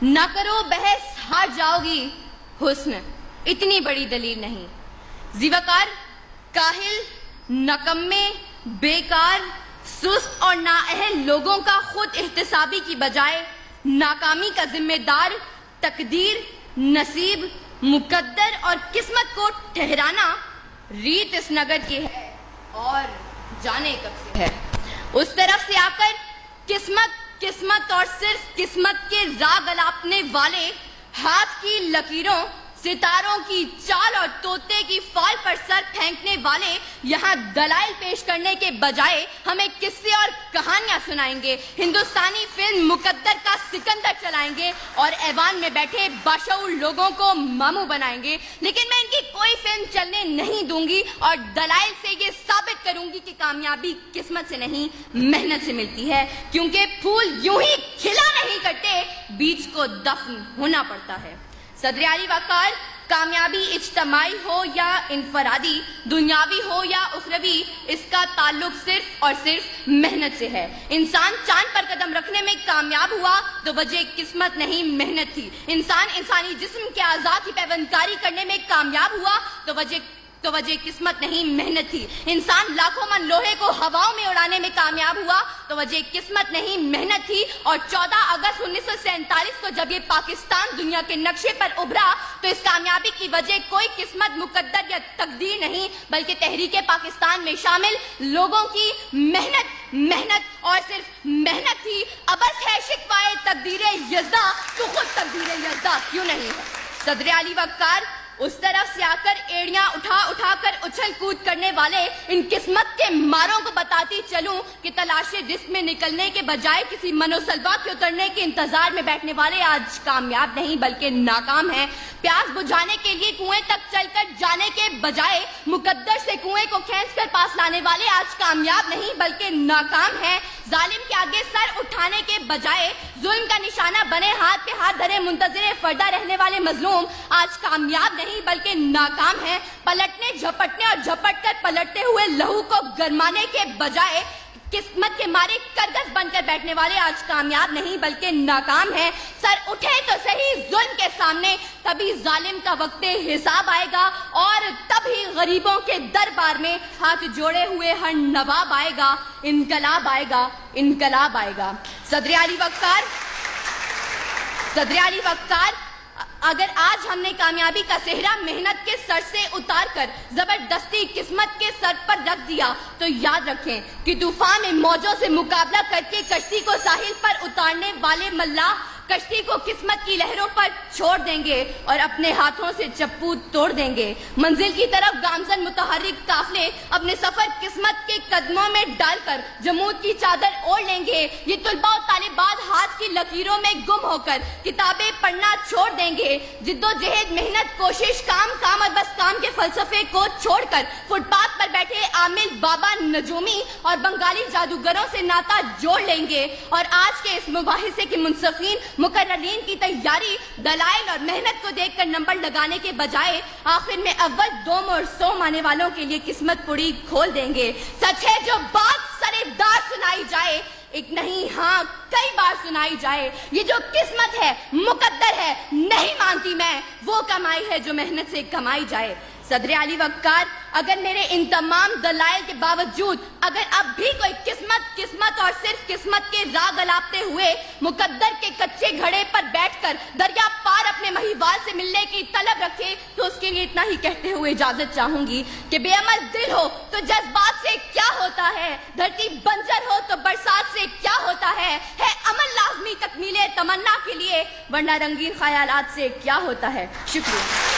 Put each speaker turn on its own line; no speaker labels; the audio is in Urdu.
نہ کرو بحث ہار جاؤ گی، حسن اتنی بڑی دلیل نہیں۔ زیوکار، کاہل، نکمے، بیکار، سست اور نااہل لوگوں کا خود احتسابی کی بجائے ناکامی کا ذمہ دار تقدیر، نصیب، مقدر اور قسمت کو ٹھہرانا ریت اس نگر کی ہے اور جانے کب سے ہے۔ اس طرف سے آ کر قسمت اور صرف قسمت کے راگ الاپنے والے، ہاتھ کی لکیروں، ستاروں کی چال اور طوطے کی فال پر سر پھینکنے والے یہاں دلائل پیش کرنے کے بجائے ہمیں قصے اور کہانیاں سنائیں گے، ہندوستانی فلم مقدر کا سکندر چلائیں گے اور ایوان میں بیٹھے باشعور لوگوں کو ماموں بنائیں گے۔ لیکن میں ان کی کوئی فلم چلنے نہیں دوں گی اور دلائل سے یہ ثابت کروں گی کہ کامیابی قسمت سے نہیں محنت سے ملتی ہے، کیونکہ پھول یوں ہی کھلا نہیں کرتے، بیج کو دفن ہونا پڑتا ہے۔ صدر علی وقار، کامیابی اجتماعی ہو یا انفرادی، دنیاوی ہو یا اخروی، اس کا تعلق صرف اور صرف محنت سے ہے۔ انسان چاند پر قدم رکھنے میں کامیاب ہوا تو وجہ قسمت نہیں محنت تھی۔ انسان انسانی جسم کے اعضاء کی پیوندکاری کرنے میں کامیاب ہوا تو وجہ قسمت نہیں محنت تھی۔ انسان لاکھوں من لوہے کو ہواؤں میں اڑانے میں کامیاب ہوا تو وجہ قسمت نہیں محنت تھی۔ اور 14 اگست 1947 کو جب یہ پاکستان دنیا کے نقشے پر ابھرا تو اس کامیابی کی وجہ کوئی قسمت، مقدر یا تقدیر نہیں بلکہ تحریک پاکستان میں شامل لوگوں کی محنت اور صرف محنت تھی۔ ابس ہے شکوائے تقدیر یزداں تو خود تقدیر یزداں کیوں نہیں ہے۔ صدر علی وقار، اس طرف سے آ کر ایڑیاں اٹھا کر اچھل کود کرنے والے ان قسمت کے ماروں کو بتاتی چلوں کہ تلاش رزق میں نکلنے کے بجائے کسی منوسلوا کے اترنے کے انتظار میں بیٹھنے والے آج کامیاب نہیں بلکہ ناکام ہیں۔ پیاس بجھانے کے لیے کنویں تک چل کر جانے کے بجائے مقدر سے کنویں کو کھینچ کر پاس لانے والے آج کامیاب نہیں بلکہ ناکام ہیں۔ ظالم کے آگے سر اٹھانے کے بجائے ظلم کا نشانہ بنے ہاتھ پہ ہاتھ دھرے منتظر فردہ رہنے والے مظلوم آج کامیاب نہیں بلکہ ناکام ہیں۔ پلٹنے، جھپٹنے اور جھپٹ کر پلٹتے ہوئے لہو کو گرمانے کے بجائے قسمت کے مارے کرگس بن کر بیٹھنے والے آج کامیاب نہیں بلکہ ناکام ہیں۔ سر اٹھے تو صحیح ظلم کے سامنے، تبھی ظالم کا وقت حساب آئے گا اور تبھی غریبوں کے دربار میں ہاتھ جوڑے ہوئے ہر نواب آئے گا، انقلاب آئے گا، انقلاب آئے گا۔ صدر علی وقار، اگر آج ہم نے کامیابی کا صحرا محنت کے سر سے اتار کر زبردستی قسمت کے سر پر رکھ دیا تو یاد رکھیں کہ طوفان میں موجوں سے مقابلہ کر کے کشتی کو ساحل پر اتارنے والے ملاح کشتی کو قسمت کی لہروں پر چھوڑ دیں گے اور اپنے ہاتھوں سے چپو توڑ دیں گے۔ منزل کی طرف گامزن متحرک قافلے اپنے سفر قسمت کے قدموں میں ڈال کر جمود کی چادر اوڑھ لیں گے۔ یہ طلباء و طالبات ہاتھ کی لکیروں میں گم ہو کر کتابیں پڑھنا چھوڑ دیں گے۔ جد و جہد، محنت، کوشش، کام اور بس کام کے فلسفے کو چھوڑ کر فٹ پاتھ پر بیٹھے عامل، بابا نجومی اور بنگالی جادوگروں سے ناتا جوڑ لیں گے۔ اور آج کے اس مباحثے کے منصفین، مقررین کی تیاری دلائل اور محنت کو دیکھ کر نمبر لگانے کے بجائے آخر میں اول، دوم اور سوم آنے والوں کے لیے قسمت پوری کھول دیں گے۔ سچ ہے جو بات سرے دار سنائی جائے، ایک نہیں ہاں کئی بار سنائی جائے، یہ جو قسمت ہے، مقدر ہے، نہیں مانتی میں وہ کمائی ہے جو محنت سے کمائی جائے۔ صدر علی وقار، اگر میرے ان تمام دلائل کے باوجود اگر اب بھی کوئی قسمت اور صرف قسمت کے راگ الاپتے ہوئے مقدر کے کچے گھڑے پر بیٹھ کر دریا پار اپنے مہیوال سے ملنے کی طلب رکھے تو اس کے لیے اتنا ہی کہتے ہوئے اجازت چاہوں گی کہ بے عمل دل ہو تو جذبات سے کیا ہوتا ہے، دھرتی بنجر ہو تو برسات سے کیا ہوتا ہے عمل لازمی تکمیل تمنا کے لیے، ورنہ رنگین خیالات سے کیا ہوتا ہے۔ شکریہ۔